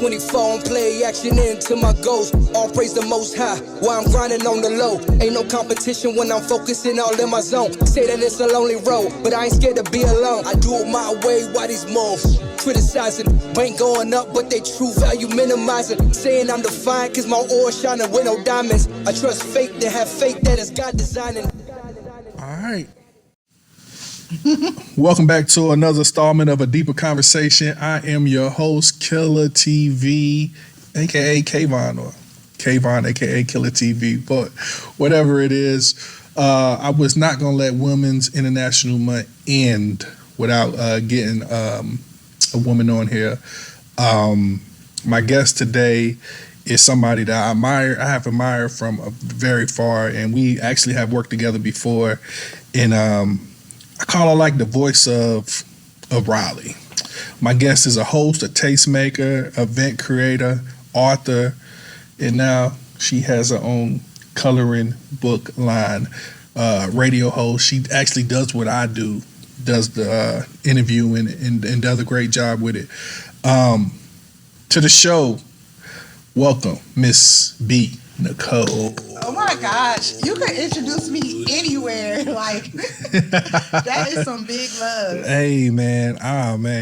24 on play action into my goals. All praise the most high while I'm grinding on the low. Ain't no competition when I'm focusing all in my zone. Say that it's a lonely road, but I ain't scared to be alone. I do it my way while these moves criticizing. Bank going up, but they true value minimizing. Saying I'm defiant cause my ore shining with no diamonds. I trust fate to have faith that it's God designing. All right. Welcome back to another installment of A Deeper Conversation. I am your host, Killer TV, aka Kayvon, or Kayvon, aka Killer TV. But whatever it is, I was not going to let Women's International Month end without getting a woman on here. My guest today is somebody that I have admired from very far, and we actually have worked together before. And I call her like the voice of Raleigh. My guest is a host, a tastemaker, event creator, author, and now she has her own coloring book line, radio host. She actually does what I do, does the interviewing and does a great job with it. To the show, welcome, Miss B. Nicole. Oh my gosh, you can introduce me anywhere. Like that is some big love. Hey man,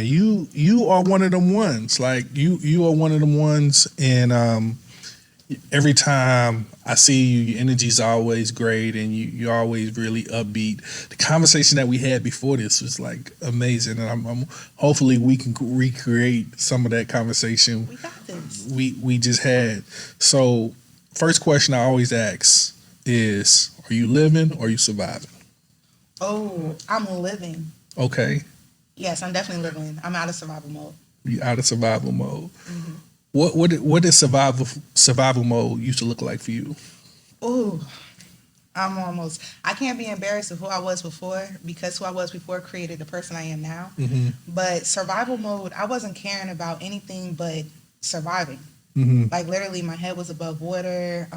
you are one of them ones. Like you are one of them ones, and every time I see you, your energy's always great, and you're always really upbeat. The conversation that we had before this was like amazing, and I'm hopefully we can recreate some of that conversation We got this. we just had. So, first question I always ask is, are you living or are you surviving? Oh, I'm living. Okay. Yes, I'm definitely living. I'm out of survival mode. You out of survival mode. Mm-hmm. What did survival mode used to look like for you? Oh, I can't be embarrassed of who I was before, because who I was before created the person I am now. Mm-hmm. But survival mode, I wasn't caring about anything but surviving. Mm-hmm. Like literally my head was above water,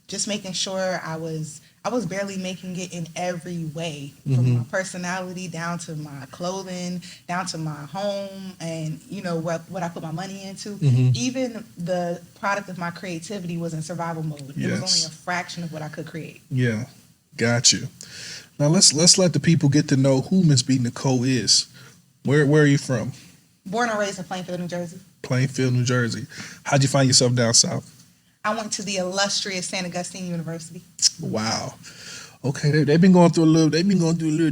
just making sure I was barely making it in every way, from Mm-hmm. my personality down to my clothing, down to my home, and what I put my money into. Mm-hmm. Even the product of my creativity was in survival mode. It Yes. was only a fraction of what I could create. Yeah, got you. Now let's let the people get to know who Miss B. Nicole is. Where are you from? Born and raised in Plainfield, New Jersey. Plainfield, New Jersey. How'd you find yourself down south? I went to the illustrious St. Augustine University. Wow. Okay, they've been going through a little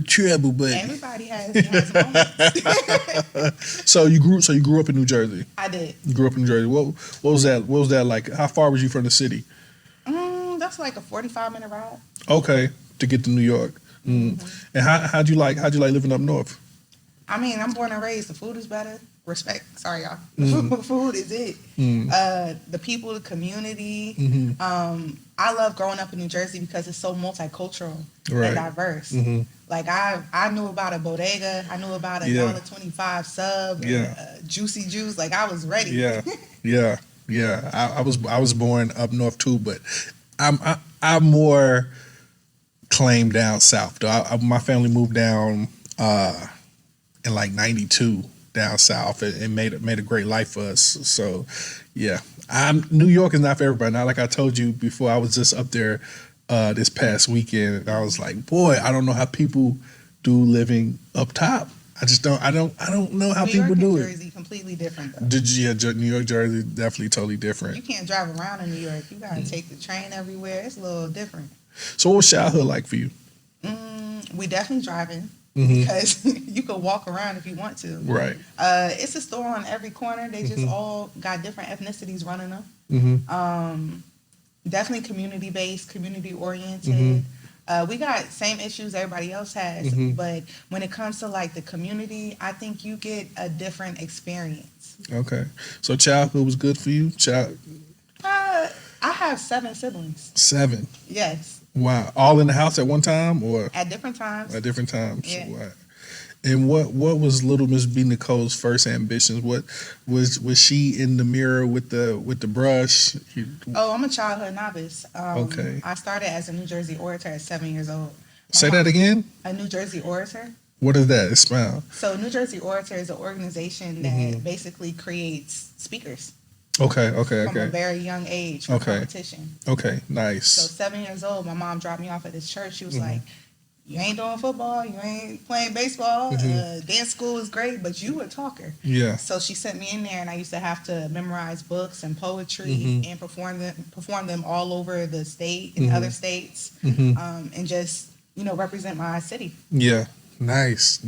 trouble, but Everybody has moments. so you grew up in New Jersey. I did. You grew up in New Jersey. What was that? What was that like? How far was you from the city? That's like a 45-minute ride. Okay, to get to New York. Mm. Mm-hmm. And how'd you like living up north? I mean, I'm born and raised. The food is better. Respect. Sorry, y'all. Mm. Food is it. Mm. The people, the community. Mm-hmm. I love growing up in New Jersey because it's so multicultural Right. and diverse. Mm-hmm. Like I knew about a bodega. I knew about a $1.25 sub. Yeah. And juicy juice. Like I was ready. Yeah. I was born up north too, but I'm more claimed down south. Though my family moved down in like '92 down south and made a great life for us. So yeah, New York is not for everybody. Now, like I told you before, I was just up there this past weekend, and I was like, boy, I don't know how people do living up top. I just don't. I don't know how people do New it. Jersey, completely different though. New York, Jersey, definitely totally different. You can't drive around in New York. You gotta take the train everywhere. It's a little different. So what was childhood like for you? We definitely driving. Mm-hmm. Because you could walk around if you want to. Right. It's a store on every corner. They just all got different ethnicities running them. Mm-hmm. Definitely community based, community oriented. Mm-hmm. We got same issues everybody else has, Mm-hmm. but when it comes to like the community, I think you get a different experience. Okay. So childhood was good for you? I have 7 siblings. 7. Yes. Wow. All in the house at one time or At different times. at different times? Yeah. Wow. And what was little Miss B. Nicole's first ambitions? What was she in the mirror with the brush? Oh, I'm a childhood novice. Okay. I started as a New Jersey orator at 7 years old. Say that again? A New Jersey orator. What is that? Expound. So New Jersey Orator is an organization that basically creates speakers. from a very young age for competition. Okay, So nice. 7 years old, my mom dropped me off at this church. She was like, "You ain't doing football. You ain't playing baseball. Dance school is great, but you a talker." Yeah. So she sent me in there, and I used to have to memorize books and poetry and perform them all over the state and other states, and just represent my city. Yeah. Nice.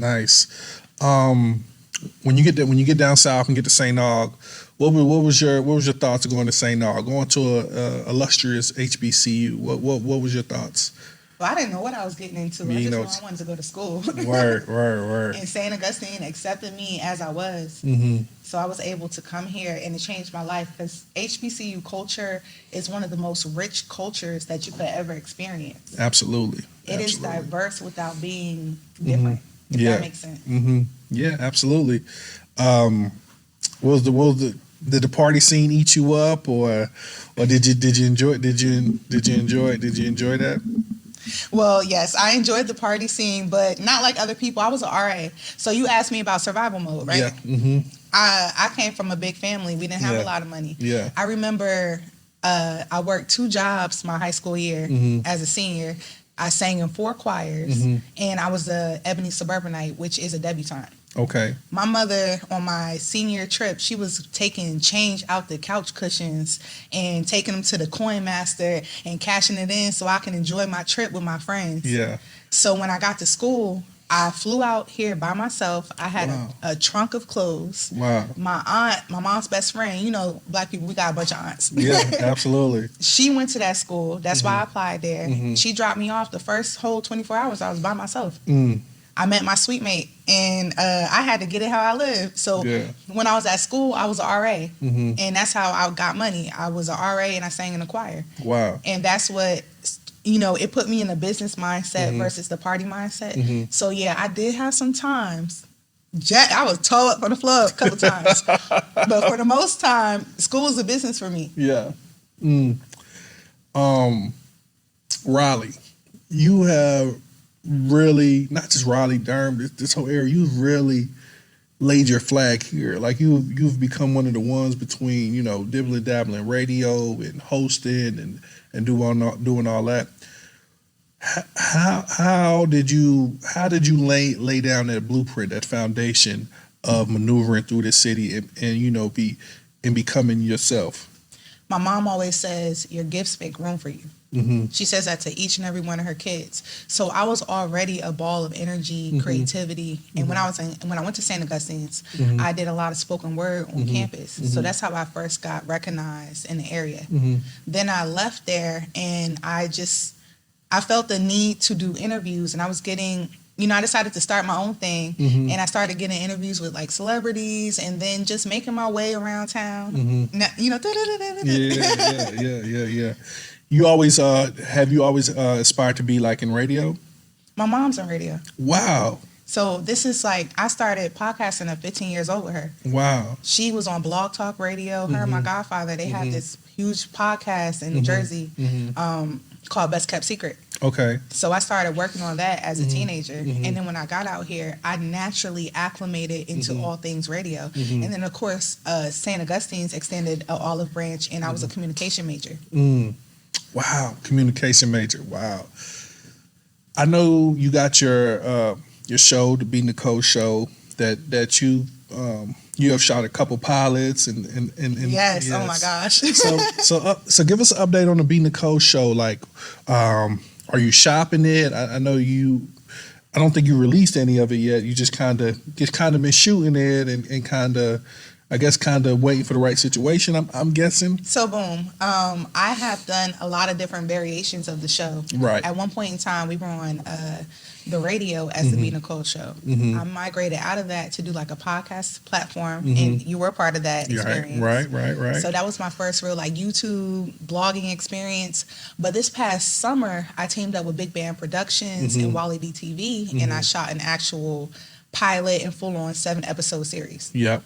When you get down south and get to St. Aug, what was your thoughts of going to St. Aug, going to a illustrious HBCU? What was your thoughts? Well, I didn't know what I was getting into. I just knew I wanted to go to school. Word. And St. Augustine accepted me as I was. So I was able to come here, and it changed my life because HBCU culture is one of the most rich cultures that you could ever experience. Absolutely. It is diverse without being different. If that makes sense. Yeah, absolutely. Did the party scene eat you up, or did you enjoy that? Well, yes, I enjoyed the party scene, but not like other people. I was an RA. So you asked me about survival mode, right? Yeah. I came from a big family. We didn't have a lot of money. Yeah. I remember I worked 2 jobs my high school year as a senior. I sang in 4 choirs, and I was the Ebony Suburbanite, which is a debutante. Okay. My mother, on my senior trip, she was taking change out the couch cushions and taking them to the coin master and cashing it in so I can enjoy my trip with my friends. Yeah. So when I got to school, I flew out here by myself. I had a trunk of clothes. Wow. My aunt, my mom's best friend, Black people, we got a bunch of aunts. Yeah, absolutely. She went to that school. That's why I applied there. She dropped me off. The first whole 24 hours, I was by myself. I met my suite mate, and I had to get it how I live. So when I was at school, I was an RA, and that's how I got money. I was an RA, and I sang in a choir. Wow. And that's what, it put me in a business mindset versus the party mindset. So yeah, I did have some times. I was towed up on the floor a couple times. But for the most time, school was a business for me. Yeah. Raleigh, you have really, not just Raleigh, Durham, this whole area, you've really laid your flag here. Like you've become one of the ones between, dibbling dabbling radio and hosting and doing all that. How did you lay down that blueprint, that foundation of maneuvering through the city and becoming yourself? My mom always says your gifts make room for you. She says that to each and every one of her kids. So I was already a ball of energy, creativity, and when I went to St. Augustine's, I did a lot of spoken word on campus. So that's how I first got recognized in the area. Then I left there, and I felt the need to do interviews, and I was getting. I decided to start my own thing, and I started getting interviews with like celebrities, and then just making my way around town. Yeah. You always have you always aspired to be like in radio? My mom's in radio. Wow. So this is like, I started podcasting at 15 years old with her. Wow. She was on Blog Talk Radio. Her and my godfather, they had this huge podcast in New Jersey called Best Kept Secret. Okay. So I started working on that as a teenager. And then when I got out here, I naturally acclimated into all things radio. And then, of course, St. Augustine's extended an olive branch, and I was a communication major. Wow. Communication major. Wow. I know you got your show, the Nicole show, that you have shot a couple pilots and yes. Oh my gosh. so give us an update on the Nicole show. Like, are you shopping it? I know you. I don't think you released any of it yet. You just kind of been shooting it and kind of waiting for the right situation. I'm guessing. So boom, I have done a lot of different variations of the show. Right. At one point in time, we were on the radio as the Nicole show. I migrated out of that to do like a podcast platform, and you were part of that experience. Right. So that was my first real like YouTube blogging experience. But this past summer, I teamed up with Big Band Productions and Wally B TV, and I shot an actual pilot and full-on 7-episode series. Yep.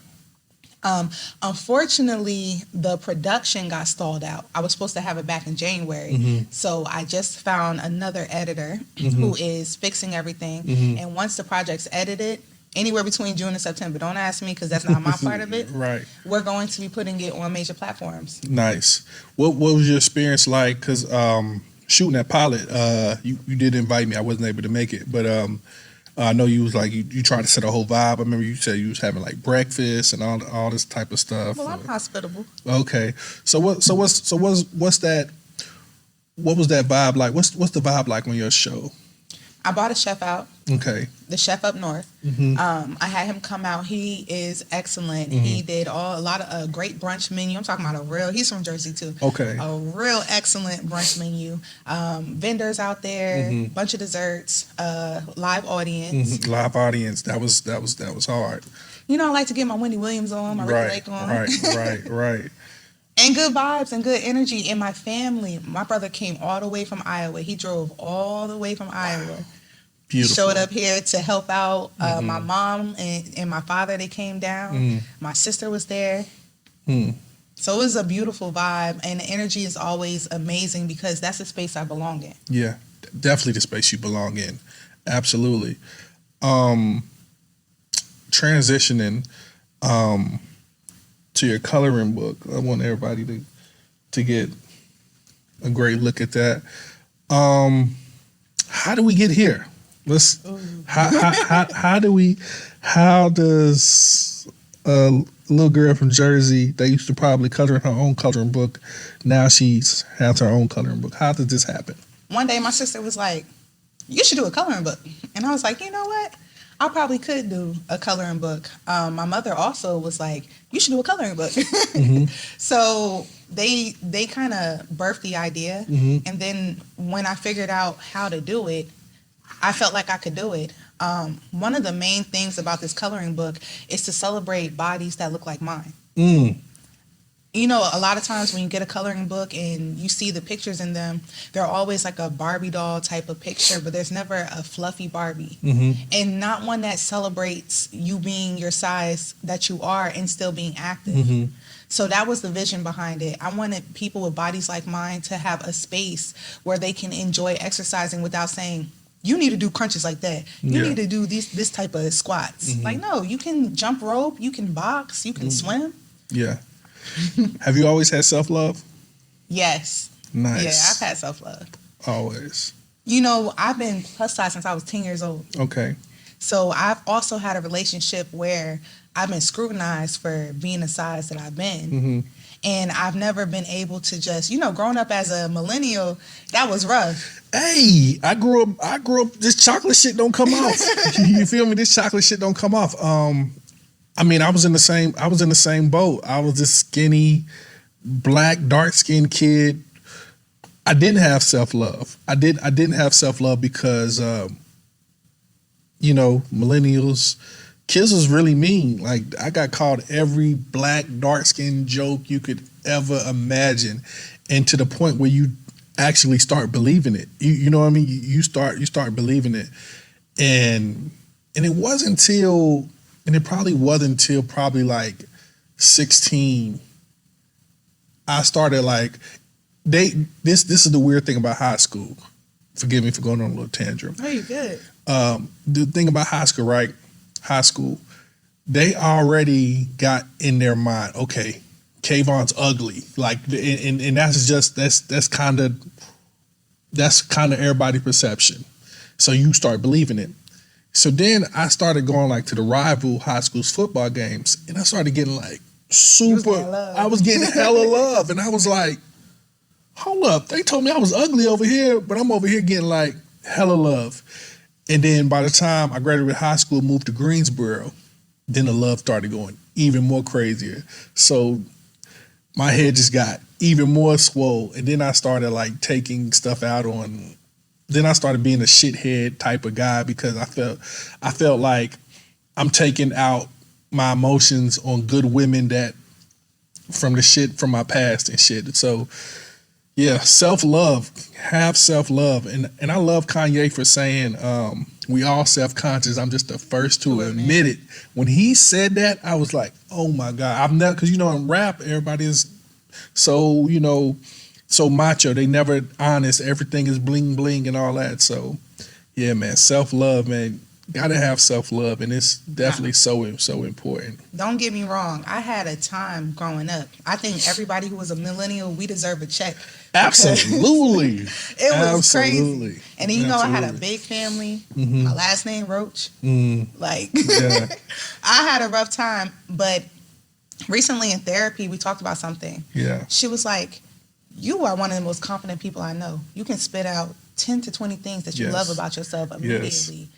Unfortunately, the production got stalled out. I was supposed to have it back in January. So I just found another editor who is fixing everything. And once the project's edited, anywhere between June and September. Don't ask me because that's not my part of it. Right. We're going to be putting it on major platforms. Nice. What was your experience like? Because shooting that pilot, you did invite me. I wasn't able to make it, but I know you was like you tried to set a whole vibe. I remember you said you was having like breakfast and all this type of stuff. Well, I'm hospitable. Okay. So what's that? What was that vibe like? What's the vibe like on your show? I bought a chef out. Okay. The chef up north. I had him come out. He is excellent. He did a lot of a great brunch menu. I'm talking about he's from Jersey too. Okay. A real excellent brunch menu. Vendors out there, bunch of desserts, live audience. Live audience. That was hard. You know, I like to get my Wendy Williams on, my Ricky Lake on. Right. And good vibes and good energy in my family. My brother came all the way from Iowa. He drove all the way from Iowa. Beautiful. Showed up here to help out. My mom and my father, they came down. My sister was there. So it was a beautiful vibe. And the energy is always amazing because that's the space I belong in. Yeah, definitely the space you belong in. Absolutely. Transitioning to your coloring book. I want everybody to get a great look at that. How do we get here? How does a little girl from Jersey that used to probably color in her own coloring book, now she's has her own coloring book? How did this happen? One day my sister was like, you should do a coloring book. And I was like, you know what? I probably could do a coloring book. My mother also was like, you should do a coloring book. So they kind of birthed the idea. And then when I figured out how to do it, I felt like I could do it. One of the main things about this coloring book is to celebrate bodies that look like mine. You know, a lot of times when you get a coloring book and you see the pictures in them, they're always like a Barbie doll type of picture, but there's never a fluffy Barbie. And not one that celebrates you being your size that you are and still being active. So that was the vision behind it. I wanted people with bodies like mine to have a space where they can enjoy exercising without saying, you need to do crunches like that. You need to do this type of squats. Like, no, you can jump rope, you can box, you can swim. Yeah. Have you always had self-love? Yes. Nice. Yeah, I've had self-love. Always. You know, I've been plus size since I was 10 years old. Okay. So I've also had a relationship where I've been scrutinized for being the size that I've been. And I've never been able to just, you know, growing up as a millennial, that was rough. Hey, I grew up, this chocolate shit don't come off. You feel me? This chocolate shit don't come off. I mean, I was in the same boat. I was this skinny, black, dark-skinned kid. I didn't have self-love. I didn't have self-love because you know, millennials, kids was really mean. Like, I got called every black, dark-skinned joke you could ever imagine. And to the point where you actually start believing it. You know what I mean? You start believing it. And it wasn't until, and it probably wasn't until probably like 16, I started like, this is the weird thing about high school. Forgive me for going on a little tangent. Oh, you good. The thing about high school, right? High school, they already got in their mind, okay, Kayvon's ugly. Like, and that's kind of everybody's perception. So you start believing it. So then I started going like to the rival high school's football games, and I started getting like I was getting hella love, and I was like, hold up, they told me I was ugly over here, but I'm over here getting like hella love. And then by the time I graduated high school, moved to Greensboro, then the love started going even more crazier. So my head just got even more swole. And then I started like taking stuff out on, then I started being a shithead type of guy because I felt like I'm taking out my emotions on good women that from the shit from my past and shit. So yeah, self-love, have self-love. And I love Kanye for saying, we all self-conscious. I'm just the first to admit it. When he said that, I was like, oh my God. I've never, because you know, in rap, everybody is so, you know, so macho. They never honest. Everything is bling bling and all that. So yeah, man, self-love, man. Gotta have self-love, and it's definitely so important. Don't get me wrong. I had a time growing up. I think everybody who was a millennial, we deserve a check. Absolutely. It was Absolutely. crazy. And then, I had a big family. My last name Roach. Like, Yeah. I had a rough time. But recently in therapy, we talked about something. Yeah. She was like, you are one of the most confident people I know. You can spit out 10 to 20 things that you Yes. love about yourself immediately. Yes.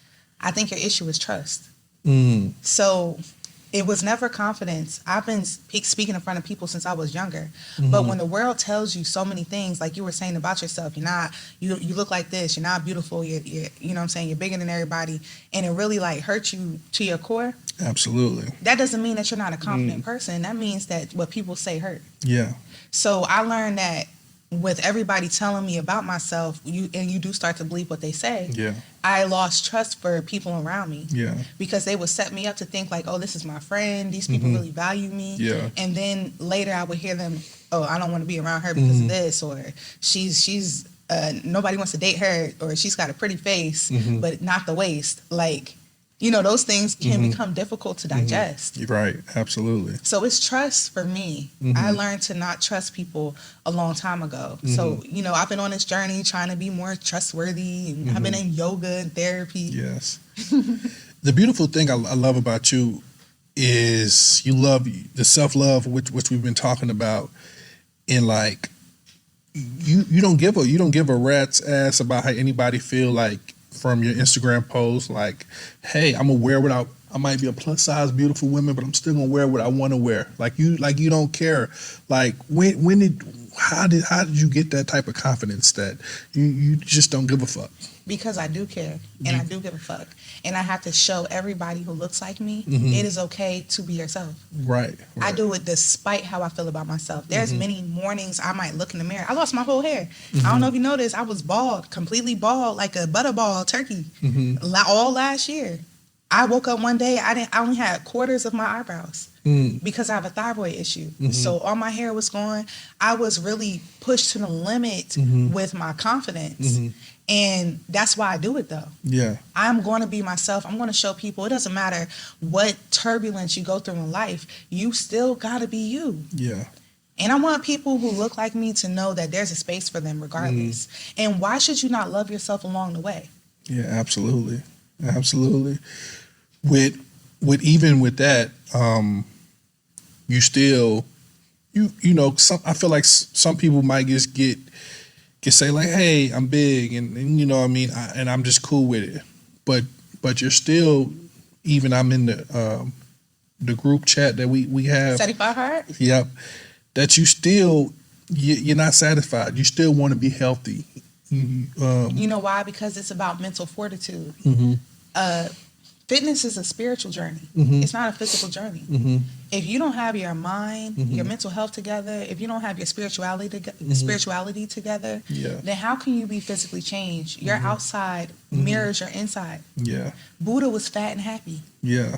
I think your issue is trust. So it was never confidence. I've been speaking in front of people since I was younger. But when the world tells you so many things, like you were saying about yourself, you look like this, you're not beautiful, you're you know what I'm saying, you're bigger than everybody, and it really like hurts you to your core. Absolutely. That doesn't mean that you're not a confident person. That means that what people say hurt. Yeah. So I learned that with everybody telling me about myself, you do start to believe what they say. Yeah. I lost trust for people around me. Yeah. Because they would set me up to think like, oh, this is my friend. These people really value me. Yeah. And then later I would hear them, oh, I don't want to be around her because of this, or she's nobody wants to date her, or she's got a pretty face but not the waist. Like, those things can become difficult to digest. You're right. Absolutely. So it's trust for me. I learned to not trust people a long time ago. So, I've been on this journey trying to be more trustworthy, and I've been in yoga and therapy. Yes. The beautiful thing I love about you is you love the self-love, which we've been talking about, and like you don't give a rat's ass about how anybody feel like from your Instagram post, like, hey, I'm gonna wear what I might be a plus size beautiful woman, but I'm still gonna wear what I want to wear. Like you don't care. Like how did you get that type of confidence that you just don't give a fuck? Because I do care, and I do give a fuck, and I have to show everybody who looks like me it is okay to be yourself. Right. I do it despite how I feel about myself. There's many mornings I might look in the mirror. I lost my whole hair. I don't know if you noticed. I was bald, completely bald, like a butterball turkey, all last year. I woke up one day, I only had quarters of my eyebrows because I have a thyroid issue. So all my hair was gone. I was really pushed to the limit with my confidence. And that's why I do it, though. Yeah. I'm going to be myself. I'm going to show people it doesn't matter what turbulence you go through in life. You still got to be you. Yeah. And I want people who look like me to know that there's a space for them regardless. And why should you not love yourself along the way? Yeah, absolutely. Absolutely. With even with that, you still, I feel like some people might just can say like, hey, I'm big and what I mean, and I'm just cool with it. But you're still, even I'm in the group chat that we have. 75 Hard? Yep. That you still, you're not satisfied. You still want to be healthy. You know why? Because it's about mental fortitude. Fitness is a spiritual journey. It's not a physical journey. If you don't have your mind, your mental health together, if you don't have your spirituality together, then how can you be physically changed? Your outside mirrors your inside. Yeah. Buddha was fat and happy. Yeah.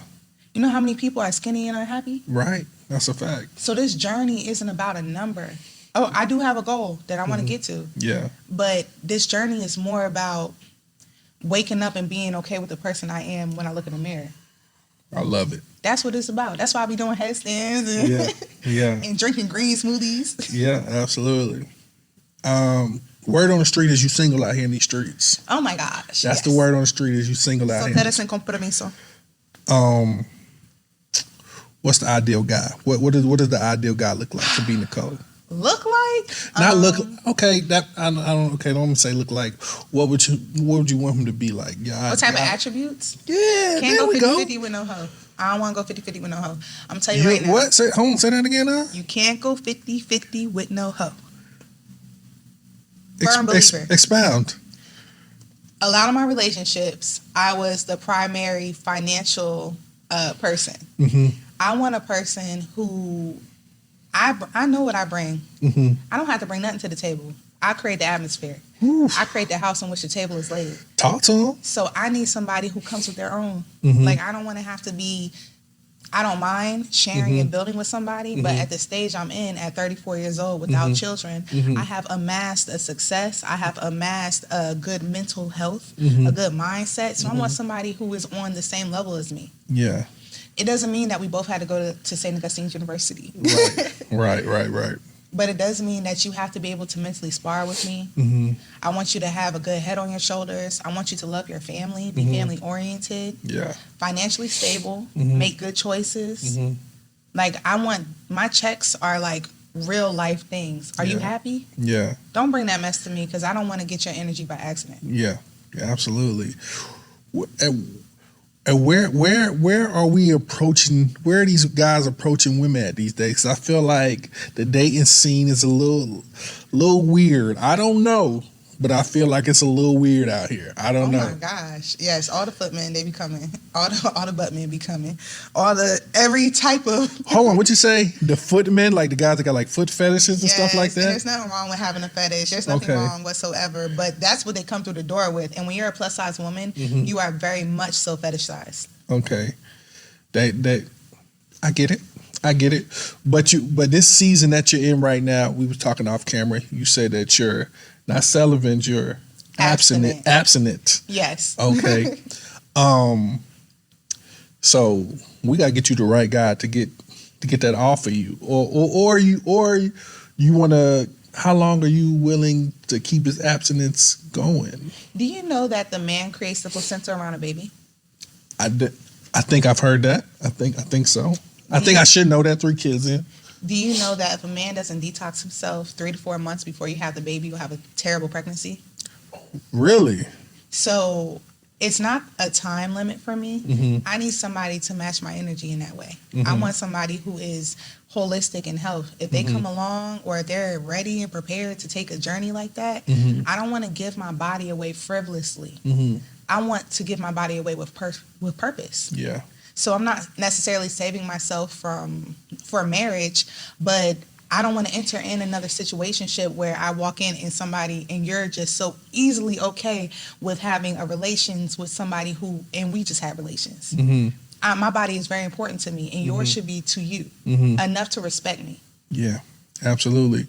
You know how many people are skinny and unhappy? Right. That's a fact. So this journey isn't about a number. Oh, I do have a goal that I want to get to. Yeah. But this journey is more about waking up and being okay with the person I am when I look in the mirror. I love it. That's what it's about. That's why I be doing headstands and, and drinking green smoothies. Yeah, absolutely. Word on the street is you single out here in these streets. Oh my gosh. That's the word on the street is you single out here. Soltera sin compromiso. What's the ideal guy? What does the ideal guy look like to be Nicole? Look like? Not look. Okay, that I don't. Okay, don't say look like. What would you want him to be like? Yeah. What type of attributes? Yeah. Can't there go we 50-50 with no hoe. I don't want to go 50-50 with no hoe. I'm telling you right now. What? Say that again now. You can't go 50-50 with no hoe. Firm believer. Expound. A lot of my relationships, I was the primary financial person. I want a person who I know what I bring. I don't have to bring nothing to the table. I create the atmosphere. I create the house in which the table is laid. Talk to him. So I need somebody who comes with their own. Like, I don't want to have to be I don't mind sharing and building with somebody, but at the stage I'm in at 34 years old without children, I have amassed a success. I have amassed a good mental health, a good mindset. So I want somebody who is on the same level as me. Yeah. It doesn't mean that we both had to go to St. Augustine's University. Right. But it does mean that you have to be able to mentally spar with me. I want you to have a good head on your shoulders. I want you to love your family, be family oriented, financially stable, make good choices. Like, I want, my checks are like real life things. Are you happy? Yeah. Don't bring that mess to me, because I don't want to get your energy by accident. Yeah, absolutely. And where are we approaching? Where are these guys approaching women at these days? 'Cause I feel like the dating scene is a little weird. I don't know, but I feel like it's a little weird out here. I don't know. Oh my gosh! Yes, all the foot men, they be coming. All the butt men be coming. Every type of. Hold on, what you say? The foot men, like the guys that got like foot fetishes and stuff like that. And there's nothing wrong with having a fetish. There's nothing wrong whatsoever. But that's what they come through the door with. And when you're a plus size woman, you are very much so fetishized. Okay, I get it. But this season that you're in right now, we were talking off camera. You said that you're not celibate, you're abstinent. Yes. Okay. So we gotta get you the right guy to get that off of you, or you want to. How long are you willing to keep his abstinence going? Do you know that the man creates the placenta around a baby? I think I've heard that. I think so. I think I should know that. 3 kids in. Do you know that if a man doesn't detox himself 3 to 4 months before you have the baby, you'll have a terrible pregnancy? Really? So it's not a time limit for me. I need somebody to match my energy in that way. I want somebody who is holistic in health. If they come along, or they're ready and prepared to take a journey like that, I don't want to give my body away frivolously. I want to give my body away with purpose. Yeah. So I'm not necessarily saving myself for marriage, but I don't want to enter in another situationship where I walk in and somebody, and you're just so easily okay with having a relations with somebody and we just had relations. My body is very important to me, and yours should be to you enough to respect me. Yeah, absolutely.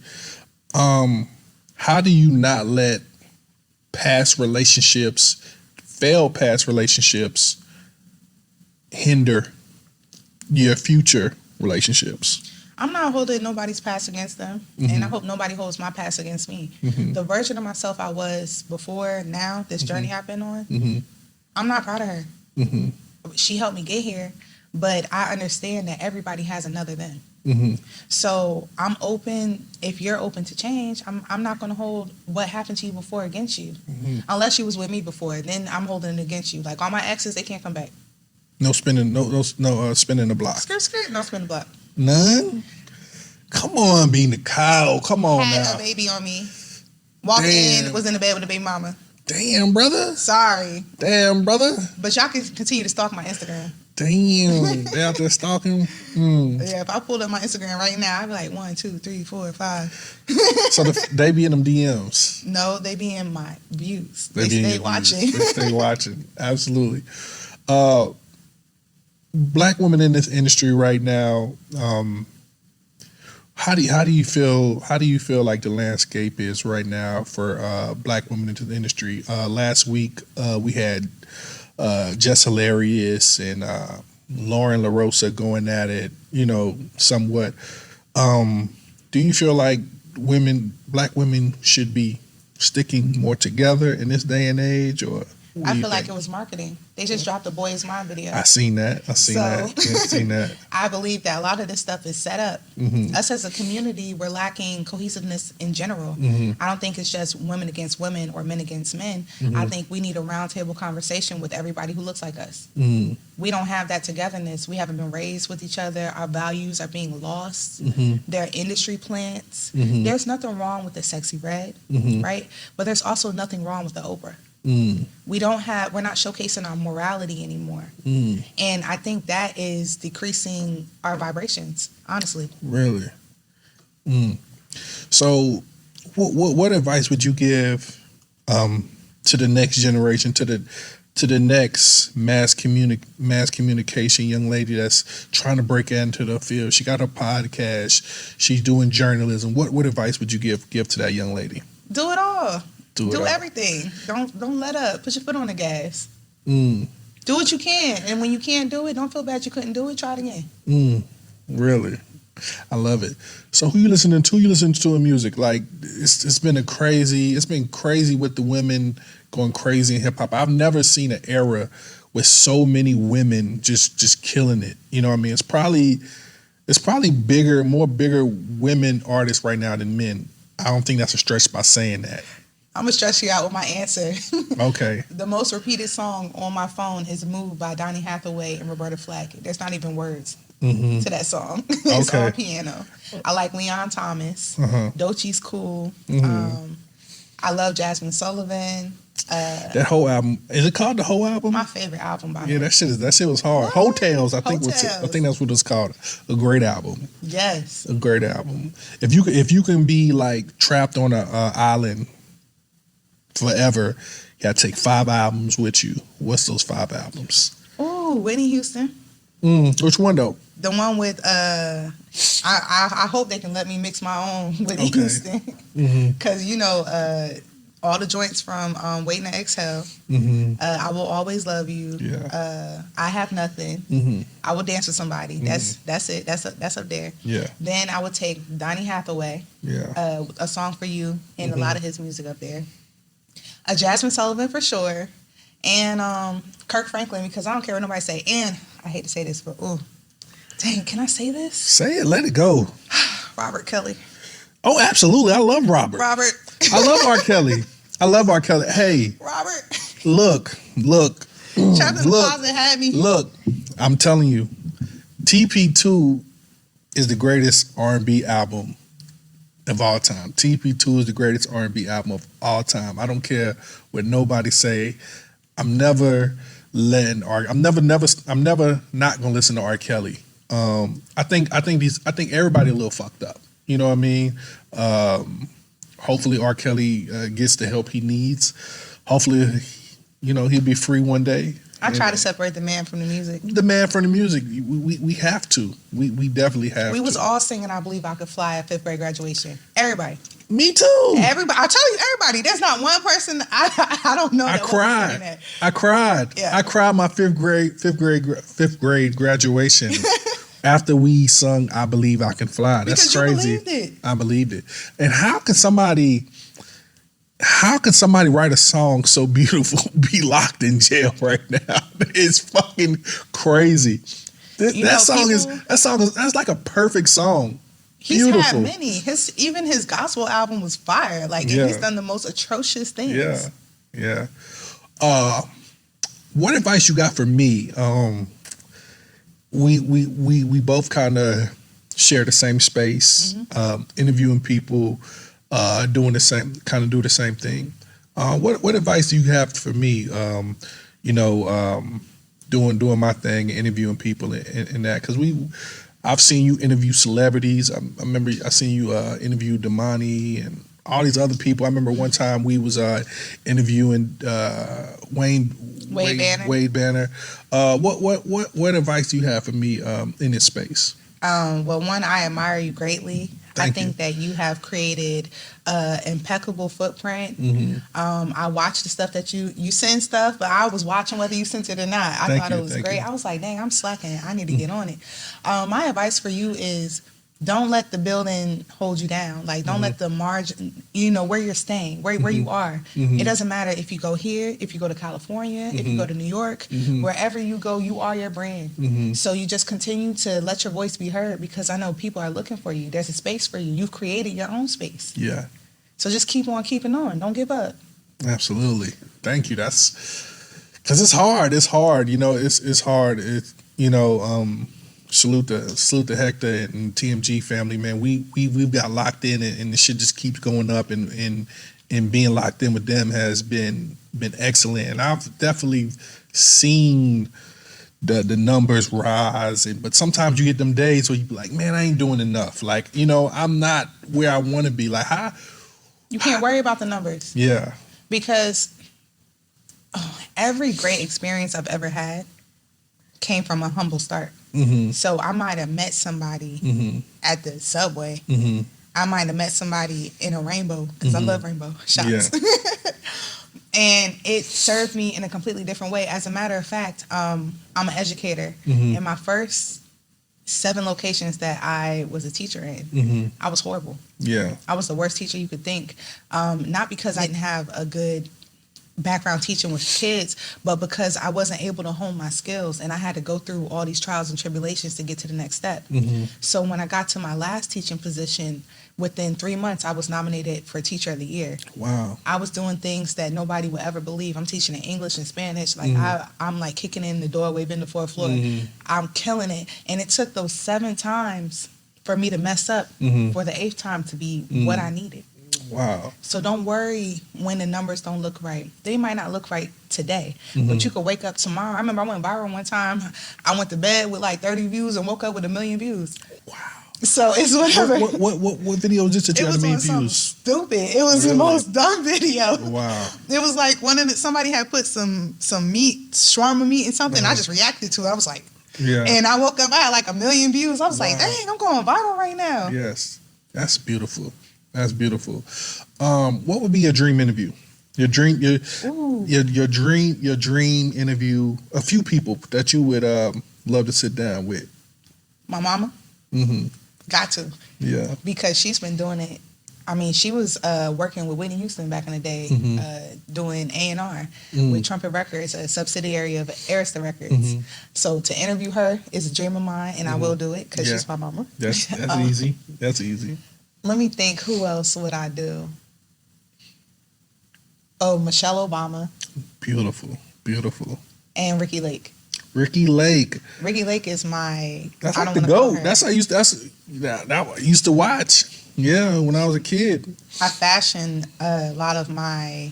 How do you not let failed past relationships hinder your future relationships? I'm not holding nobody's past against them, and I hope nobody holds my past against me. The version of myself I was before now, this journey I've been on, I'm not proud of her. She helped me get here, but I understand that everybody has another them. So I'm open. If you're open to change, I'm not going to hold what happened to you before against you, unless you was with me before. Then I'm holding it against you. Like all my exes, they can't come back. No spinning, spinning the block. Skirt, no spin the block. None. Come on, be Nicole. Come on Had now. a baby on me. Walked in, was in the bed with the baby mama. Damn, brother. Sorry. Damn, brother. But y'all can continue to stalk my Instagram. Damn. They out there stalking. Yeah, if I pulled up my Instagram right now, I'd be like 1, 2, 3, 4, 5. So they be in them DMs. No, they be in my views. They stay watching. They stay watching. Absolutely. Black women in this industry right now, how do you feel like the landscape is right now for black women into the industry? Last week we had Jess Hilarious and Lauren LaRosa going at it, somewhat. Do you feel like black women should be sticking more together in this day and age, or I feel like it was marketing. They just dropped the Boy Is Mine video. I seen that. Yeah, seen that. I believe that a lot of this stuff is set up. Us as a community, we're lacking cohesiveness in general. I don't think it's just women against women or men against men. I think we need a roundtable conversation with everybody who looks like us. We don't have that togetherness. We haven't been raised with each other. Our values are being lost. There are industry plants. There's nothing wrong with the Sexy Red, right? But there's also nothing wrong with the Oprah. We're not showcasing our morality anymore. And I think that is decreasing our vibrations, honestly. Really? So what advice would you give to the next generation, to to the next mass communication young lady that's trying to break into the field. She got her podcast. She's doing journalism. What advice would you give to that young lady? Do it all. Do everything. Don't let up. Put your foot on the gas. Mm. Do what you can, and when you can't do it, don't feel bad you couldn't do it. Try it again. Really, I love it. So who you listening to? You listening to in music? Like it's been crazy with the women going crazy in hip hop. I've never seen an era with so many women just killing it. You know what I mean? It's probably more bigger women artists right now than men. I don't think that's a stretch by saying that. I'm going to stretch you out with my answer. Okay. The most repeated song on my phone is Move by Donny Hathaway and Roberta Flack. There's not even words to that song. It's all piano. I like Leon Thomas. Doechie's cool. I love Jasmine Sullivan. That whole album, is it called the whole album? My favorite album by her. Yeah, that shit was hard. What? Hotels, I think that's what it's called. A great album. Yes. A great album. If you can be like trapped on an island forever, you gotta take 5 albums with you. What's those 5 albums? Ooh, Whitney Houston. Which one though? The one with I hope they can let me mix my own Whitney Houston, because all the joints from Waiting to Exhale, I Will Always Love You, I Have Nothing, I Will Dance with Somebody. That's it. That's up there. Yeah. Then I would take Donny Hathaway, A Song for You, and a lot of his music up there. Jasmine Sullivan for sure, and Kirk Franklin, because I don't care what nobody say. And I hate to say this, but dang, can I say this? Say it, let it go. Robert Kelly. Oh, absolutely. I love Robert. I love R. Kelly. Hey, Robert. Look. Chocolate Closet had me. Look, I'm telling you, TP2 is the greatest R&B album of all time. TP2 is the greatest R&B album of all time. I don't care what nobody say. I'm never not gonna listen to R. Kelly. I think everybody a little fucked up. You know what I mean? Hopefully R. Kelly gets the help he needs. Hopefully, he'll be free one day. I try to separate the man from the music. The man from the music. We have to. We definitely have to. We was all singing I Believe I Could Fly at 5th grade graduation. Everybody. Me too. Everybody. I tell you, everybody. There's not one person I don't know. I cried. I cried. Yeah. I cried my fifth grade graduation after we sung I Believe I Can Fly. That's because crazy. You believed it. I believed it. And how can somebody write a song so beautiful be locked in jail right now? It's fucking crazy. That's like a perfect song. He's Beautiful. had many. Even his gospel album was fire. Like, and he's done the most atrocious things. Yeah. What advice you got for me? We both kind of share the same space, interviewing people, do the same thing. What advice do you have for me? Doing my thing, interviewing people, and that, because I've seen you interview celebrities. I remember I seen you interview Damani and all these other people. I remember one time we was interviewing Wade Banner. What advice do you have for me in this space? Well, one, I admire you greatly. I think that you have created an impeccable footprint. I watched the stuff that you send stuff, but I was watching whether you sent it or not. I thought it was great. I was like, dang, I'm slacking. I need to get on it. My advice for you is don't let the building hold you down. Like, don't let the margin, where you're staying, where you are. It doesn't matter if you go here, if you go to California, if you go to New York, wherever you go, you are your brand. So you just continue to let your voice be heard, because I know people are looking for you. There's a space for you. You've created your own space. Yeah. So just keep on keeping on. Don't give up. Absolutely. Thank you. That's because it's hard. It's hard. It's hard. Salute to Hector and TMG family, man. We've got locked in, and the shit just keeps going up, and being locked in with them has been excellent. And I've definitely seen the numbers rise, but sometimes you get them days where you be like, man, I ain't doing enough. Like, I'm not where I want to be. Like, how? You can't worry about the numbers. Yeah. Because every great experience I've ever had came from a humble start. So I might have met somebody at the subway. I might have met somebody in a rainbow, because I love rainbow shots. Yeah. And it served me in a completely different way. As a matter of fact, I'm an educator. In my first 7 locations that I was a teacher in, I was horrible. Yeah. I was the worst teacher you could think. Not because I didn't have a good background teaching with kids, but because I wasn't able to hone my skills, and I had to go through all these trials and tribulations to get to the next step. So when I got to my last teaching position, within 3 months, I was nominated for Teacher of the Year. Wow. I was doing things that nobody would ever believe. I'm teaching in English and Spanish. Like I'm like kicking in the doorway, been the fourth floor. I'm killing it. And it took those 7 times for me to mess up, for the 8th time to be what I needed. Wow. So don't worry when the numbers don't look right. They might not look right today, but you could wake up tomorrow. I remember I went viral one time. I went to bed with like 30 views and woke up with 1 million views. Wow. So it's whatever. What video was this that you had 1 million views? Stupid. It was the most dumb video. Wow. It was like somebody had put some meat, shawarma meat and something. I just reacted to it. I was like, yeah. And I woke up, I had like 1 million views. I was like, dang, I'm going viral right now. Yes. That's beautiful. That's beautiful. What would be your dream interview? Your dream interview. A few people that you would love to sit down with. My mama. Got to. Yeah. Because she's been doing it. I mean, she was working with Whitney Houston back in the day, doing A&R with Trumpet Records, a subsidiary of Arista Records. So to interview her is a dream of mine, and I will do it because she's my mama. That's easy. That's easy. Let me think. Who else would I do? Oh, Michelle Obama. Beautiful. Beautiful. And Ricky Lake. Ricky Lake. Ricky Lake is my. That's like the GOAT. That's I used to watch. Yeah, when I was a kid. I fashioned a lot of my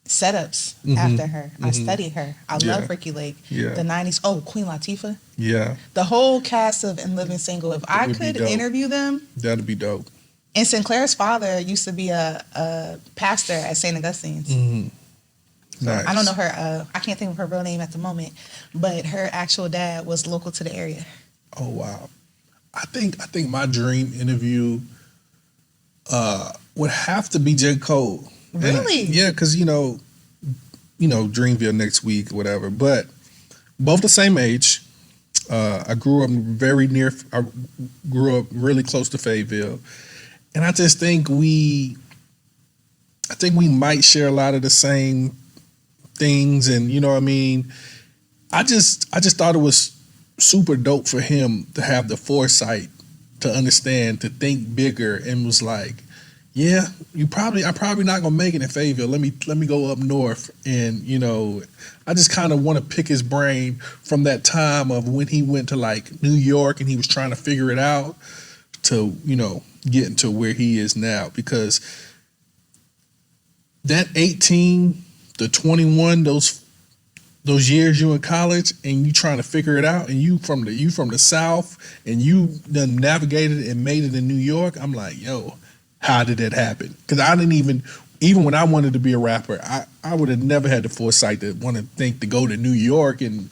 setups after her. I studied her. I love Ricky Lake. Yeah. The 90s. Oh, Queen Latifah. Yeah. The whole cast of And Living Single. If I could interview them. That'd be dope. And Sinclair's father used to be a pastor at St. Augustine's. Nice. I don't know her. I can't think of her real name at the moment, but her actual dad was local to the area. Oh wow! I think my dream interview would have to be J. Cole. Really? Yeah, because you know, Dreamville next week, whatever. But both the same age. I grew up really close to Fayetteville, and I just think we might share a lot of the same things, and you know what I mean. I just thought it was super dope for him to have the foresight to understand, to think bigger, and was like, yeah, I'm probably not gonna make it in Fayetteville. Let me go up north, and I just kind of want to pick his brain from that time of when he went to like New York and he was trying to figure it out to getting to where he is now, because that 18 to 21, those years you in college and you trying to figure it out, and you from the South and you done navigated and made it in New York. I'm like, yo, how did that happen? Because I didn't even when I wanted to be a rapper, I would have never had the foresight to want to think to go to New York and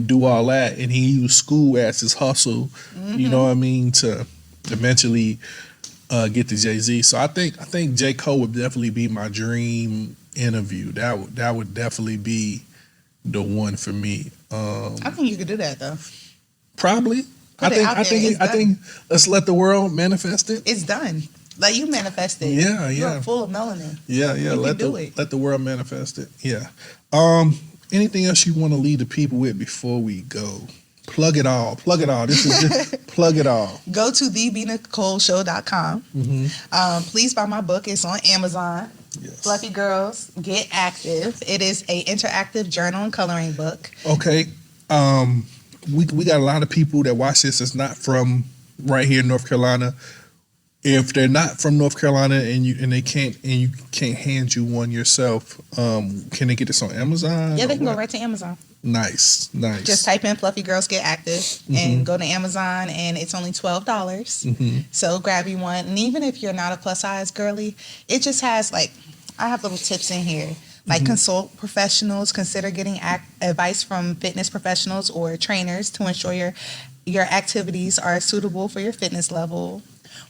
do all that. And he used school as his hustle, you know what I mean, to eventually get to Jay-Z. So I think J. Cole would definitely be my dream interview. That would definitely be the one for me. I think you could do that though. Probably. I think let's let the world manifest it. It's done. Like you manifested. Yeah. You're full of melanin. Yeah. Let the world manifest it. Yeah. Anything else you want to leave the people with before we go? Plug it all. This is just plug it all. Go to thebenicoleshow.com. Please buy my book. It's on Amazon. Yes. Fluffy Girls, Get Active. It is a interactive journal and coloring book. Okay. We got a lot of people that watch this that's not from right here in North Carolina. If they're not from North Carolina and you can't hand you one yourself, can they get this on Amazon? Yeah, they can go right to Amazon. Nice. Just type in Fluffy Girls Get Active and go to Amazon, and it's only $12. So grab you one. And even if you're not a plus size girly, it just has I have little tips in here Like consult professionals, consider getting advice from fitness professionals or trainers to ensure your activities are suitable for your fitness level.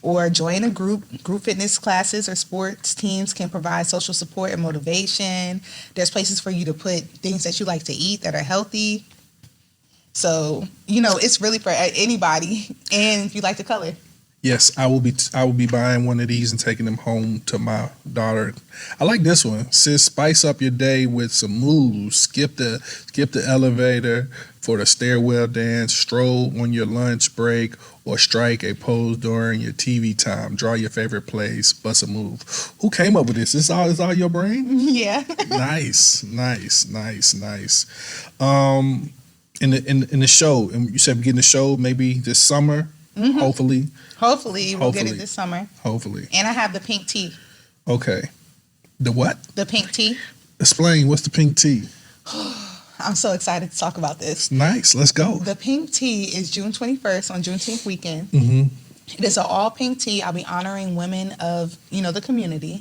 Or join a group fitness classes or sports teams can provide social support and motivation. There's places for you to put things that you like to eat that are healthy. So, it's really for anybody. And if you like to color. Yes, I will be buying one of these and taking them home to my daughter. I like this one. Sis, spice up your day with some moves. Skip the elevator for the stairwell dance, stroll on your lunch break, or strike a pose during your TV time. Draw your favorite plays, bust a move. Who came up with this? Is all your brain? Yeah. Nice. In the show, and you said we're getting the show maybe this summer, hopefully. Hopefully, we'll get it this summer. Hopefully. And I have the pink tea. Okay. The what? The pink tea. Explain, what's the pink tea? I'm so excited to talk about this. Nice, let's go. The pink tea is June 21st on Juneteenth weekend. It is an all pink tea. I'll be honoring women of, the community.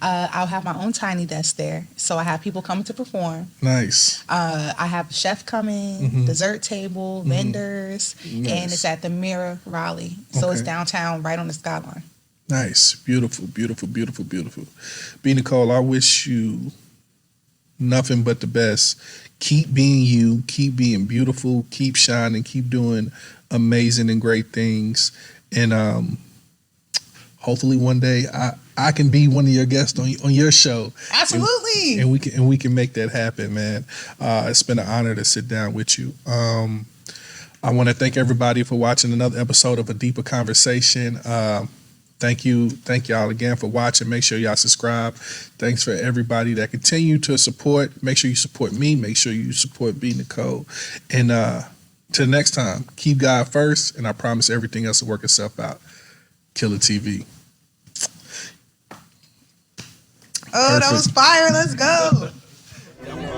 I'll have my own tiny desk there. So I have people coming to perform. Nice. I have a chef coming, dessert table, vendors, and it's at the Mirror Raleigh. So it's downtown, right on the skyline. Nice. Beautiful, beautiful, beautiful, beautiful. B. Nicole, I wish you nothing but the best. Keep being you, keep being beautiful, keep shining, keep doing amazing and great things. And hopefully one day I can be one of your guests on your show. Absolutely. And we can make that happen, man. It's been an honor to sit down with you. I want to thank everybody for watching another episode of A Deeper Conversation. Thank y'all again for watching. Make sure y'all subscribe. Thanks for everybody that continue to support. Make sure you support me. Make sure you support B. Nicole. And till next time, keep God first, and I promise everything else will work itself out. Killer TV. Oh, that was fire. Let's go.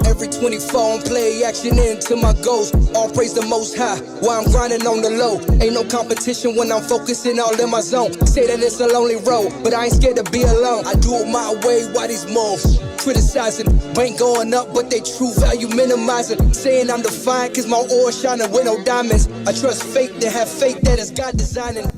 Every 24 I'm play action into my goals. All praise the most high while I'm grinding on the low. Ain't no competition when I'm focusing all in my zone. Say that it's a lonely road, but I ain't scared to be alone. I do it my way while these moves criticizing. Ain't going up, but they true value minimizing. Saying I'm defiant cause my ore shining with no diamonds. I trust fate to have faith that it's God designing.